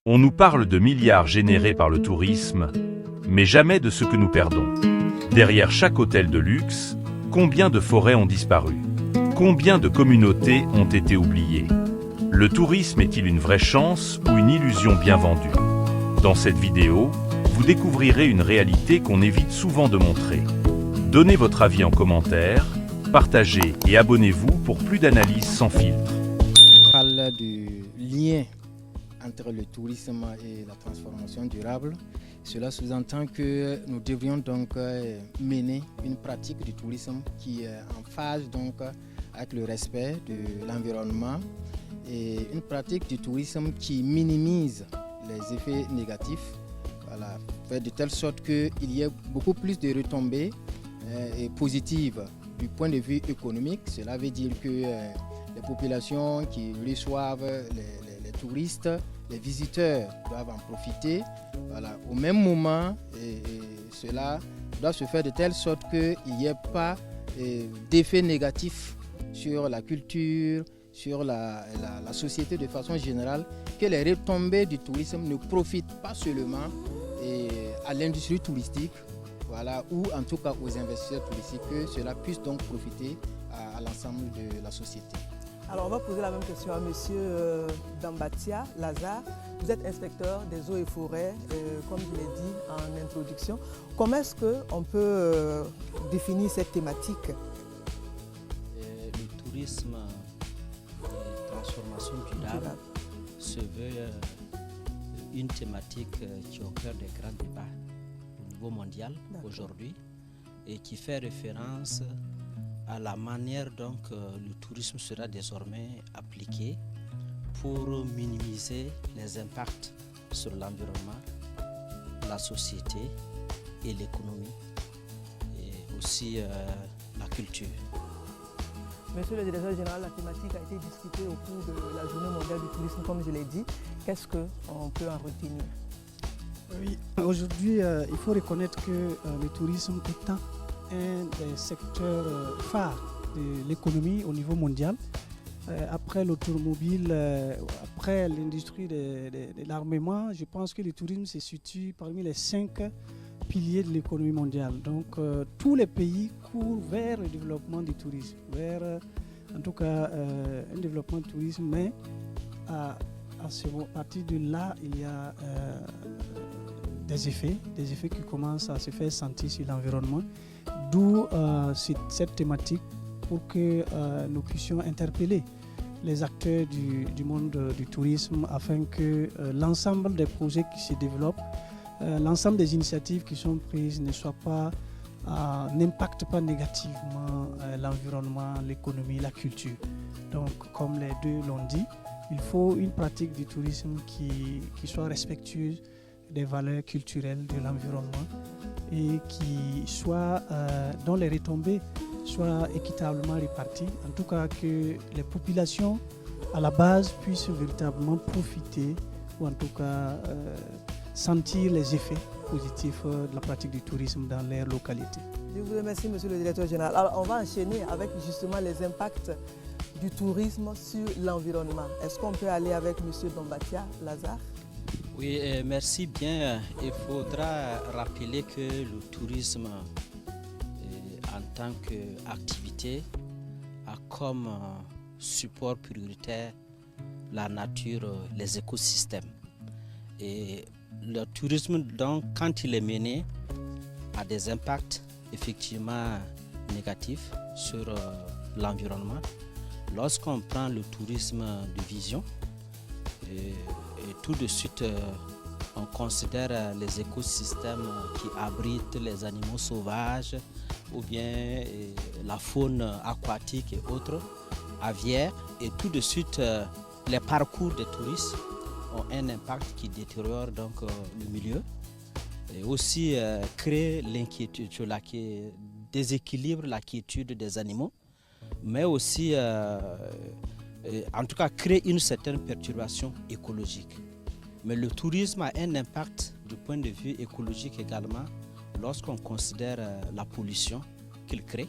On nous parle de milliards générés par le tourisme, mais jamais de ce que nous perdons. Derrière chaque hôtel de luxe, combien de forêts ont disparu? Combien de communautés ont été oubliées? Le tourisme est-il une vraie chance ou une illusion bien vendue? Dans cette vidéo, vous découvrirez une réalité qu'on évite souvent de montrer. Donnez votre avis en commentaire, partagez et abonnez-vous pour plus d'analyses sans filtre. On parle du lien entre le tourisme et la transformation durable. Cela sous-entend que nous devrions donc mener une pratique du tourisme qui est en phase donc avec le respect de l'environnement et une pratique du tourisme qui minimise les effets négatifs, voilà, fait de telle sorte qu'il y ait beaucoup plus de retombées et positives du point de vue économique. Cela veut dire que les populations qui reçoivent les touristes, les visiteurs doivent en profiter. Voilà. Au même moment, cela doit se faire de telle sorte qu'il n'y ait pas d'effet négatif sur la culture, sur la société de façon générale, que les retombées du tourisme ne profitent pas seulement à l'industrie touristique, voilà, ou en tout cas aux investisseurs touristiques, que cela puisse donc profiter à l'ensemble de la société. Alors on va poser la même question à M. Dambatia Lazare. Vous êtes inspecteur des eaux et forêts, comme je l'ai dit en introduction. Comment est-ce qu'on peut définir cette thématique? Le tourisme et transformation durable se veut une thématique qui est au cœur des grands débats au niveau mondial aujourd'hui et qui fait référence à la manière dont le tourisme sera désormais appliqué pour minimiser les impacts sur l'environnement, la société et l'économie, et aussi la culture. Monsieur le directeur général, la thématique a été discutée au cours de la journée mondiale du tourisme, comme je l'ai dit. Qu'est-ce qu'on peut en retenir? Oui, aujourd'hui, il faut reconnaître que le tourisme étant un des secteurs phares de l'économie au niveau mondial. Après l'automobile, après l'industrie de l'armement, je pense que le tourisme se situe parmi les 5 piliers de l'économie mondiale. Donc tous les pays courent vers le développement du tourisme, vers en tout cas un développement du tourisme, mais à partir de là, il y a des effets qui commencent à se faire sentir sur l'environnement. D'où cette thématique pour que nous puissions interpeller les acteurs du monde du tourisme afin que l'ensemble des projets qui se développent, l'ensemble des initiatives qui sont prises n'impactent pas négativement l'environnement, l'économie, la culture. Donc, comme les deux l'ont dit, il faut une pratique du tourisme qui soit respectueuse des valeurs culturelles de l'environnement et dont les retombées soient équitablement réparties. En tout cas, que les populations à la base puissent véritablement profiter ou en tout cas sentir les effets positifs de la pratique du tourisme dans leur localité. Je vous remercie, monsieur le directeur général. Alors, on va enchaîner avec justement les impacts du tourisme sur l'environnement. Est-ce qu'on peut aller avec monsieur Dambatia Lazare? Oui, merci bien. Il faudra rappeler que le tourisme, en tant qu'activité, a comme support prioritaire la nature, les écosystèmes. Et le tourisme, donc, quand il est mené, a des impacts effectivement négatifs sur l'environnement. Lorsqu'on prend le tourisme de vision, et tout de suite, on considère les écosystèmes qui abritent les animaux sauvages ou bien la faune aquatique et autres, aviaires. Et tout de suite, les parcours des touristes ont un impact qui détériore donc le milieu et aussi crée l'inquiétude, déséquilibre la quiétude des animaux, mais aussi en tout cas crée une certaine perturbation écologique. Mais le tourisme a un impact du point de vue écologique également lorsqu'on considère la pollution qu'il crée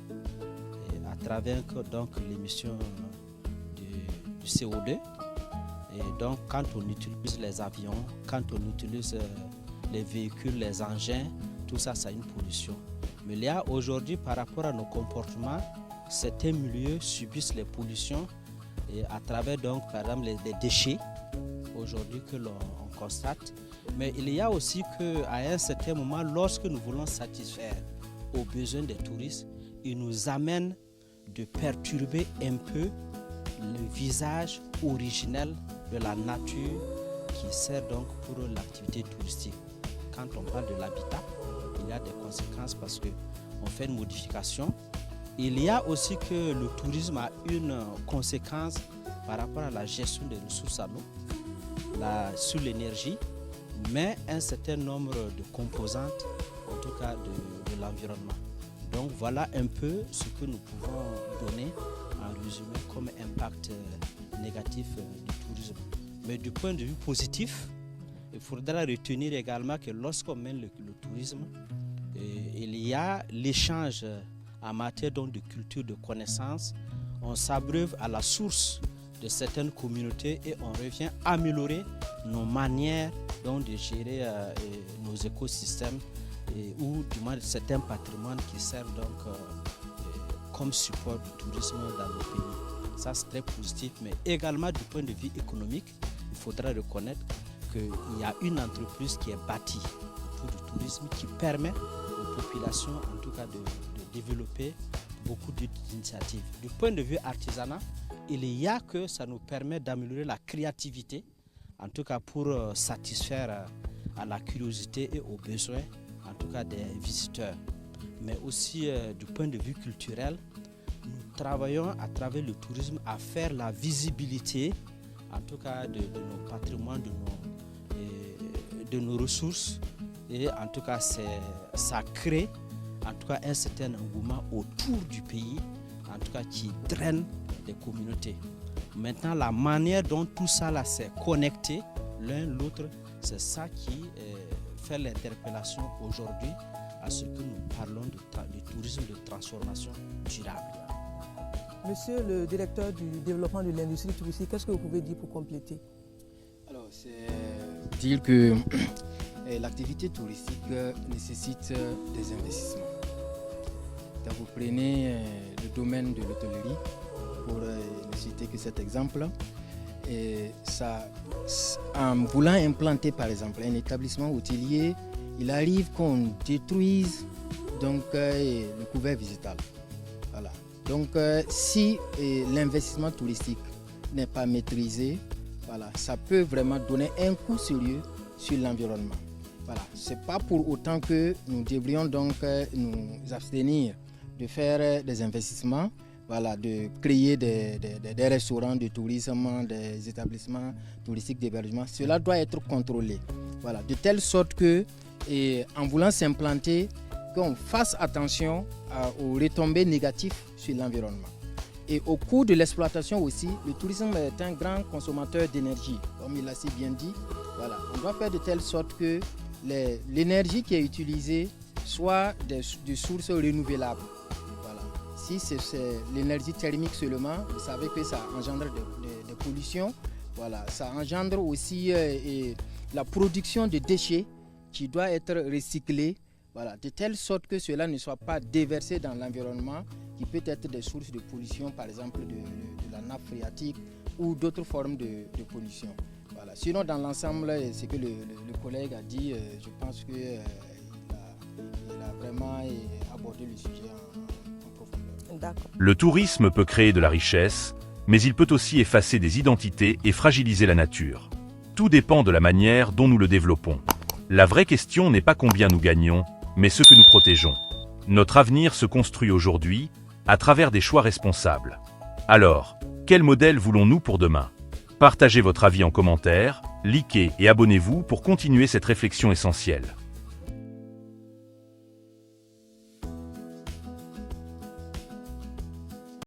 à travers donc l'émission du CO2 Et donc, quand on utilise les avions, quand on utilise les véhicules, les engins, tout ça, ça a une pollution. Mais il y a aujourd'hui, par rapport à nos comportements, certains milieux subissent les pollutions et à travers, donc, par exemple, les déchets, aujourd'hui, que l'on constate. Mais il y a aussi qu'à un certain moment, lorsque nous voulons satisfaire aux besoins des touristes, il nous amène de perturber un peu le visage originel de la nature qui sert donc pour l'activité touristique. Quand on parle de l'habitat, il y a des conséquences parce qu'on fait une modification. Il y a aussi que le tourisme a une conséquence par rapport à la gestion des ressources en eau, sur l'énergie, mais un certain nombre de composantes, en tout cas de l'environnement. Donc voilà un peu ce que nous pouvons donner en résumé comme impact négatif du tourisme. Mais du point de vue positif, il faudra retenir également que lorsqu'on mène le tourisme, il y a l'échange en matière donc de culture, de connaissances. On s'abreuve à la source de certaines communautés et on revient améliorer nos manières donc de gérer nos écosystèmes ou du moins certains patrimoines qui servent donc comme support du tourisme dans nos pays. Ça c'est très positif, mais également du point de vue économique, il faudra reconnaître qu'il y a une entreprise qui est bâtie autour du tourisme qui permet aux populations en tout cas de développer beaucoup d'initiatives. Du point de vue artisanat, il y a que ça nous permet d'améliorer la créativité, en tout cas pour satisfaire à la curiosité et aux besoins, en tout cas des visiteurs. Mais aussi du point de vue culturel, nous travaillons à travers le tourisme à faire la visibilité, en tout cas de nos patrimoines, de nos ressources. Et en tout cas, ça crée en tout cas un certain engouement autour du pays, en tout cas qui draine les communautés. Maintenant, la manière dont tout ça là s'est connecté l'un l'autre, c'est ça qui fait l'interpellation aujourd'hui à ce que nous parlons de tourisme de transformation durable. Monsieur le directeur du développement de l'industrie touristique, qu'est-ce que vous pouvez dire pour compléter? Alors, c'est dire que l'activité touristique nécessite des investissements. Donc, vous prenez le domaine de l'hôtellerie, pour ne citer que cet exemple, et ça, en voulant implanter par exemple un établissement hôtelier, il arrive qu'on détruise donc, le couvert végétal. Voilà. Donc si l'investissement touristique n'est pas maîtrisé, voilà, ça peut vraiment donner un coup sérieux sur l'environnement. Voilà. Ce n'est pas pour autant que nous devrions donc nous abstenir de faire des investissements, voilà, de créer des restaurants de tourisme, des établissements touristiques d'hébergement. Cela doit être contrôlé, voilà, de telle sorte que, en voulant s'implanter, qu'on fasse attention aux retombées négatives sur l'environnement. Et au cours de l'exploitation aussi, le tourisme est un grand consommateur d'énergie, comme il l'a si bien dit. Voilà, on doit faire de telle sorte que l'énergie qui est utilisée soit de sources renouvelables. Si c'est l'énergie thermique seulement, vous savez que ça engendre des pollutions. Voilà, ça engendre aussi la production de déchets qui doit être recyclés, voilà, de telle sorte que cela ne soit pas déversé dans l'environnement, qui peut être des sources de pollution, par exemple de la nappe phréatique ou d'autres formes de pollution. Voilà. Sinon, dans l'ensemble, ce que le collègue a dit, je pense qu'il a vraiment abordé le sujet en profondeur. Le tourisme peut créer de la richesse, mais il peut aussi effacer des identités et fragiliser la nature. Tout dépend de la manière dont nous le développons. La vraie question n'est pas combien nous gagnons, mais ce que nous protégeons. Notre avenir se construit aujourd'hui, à travers des choix responsables. Alors, quel modèle voulons-nous pour demain? Partagez votre avis en commentaire, likez et abonnez-vous pour continuer cette réflexion essentielle.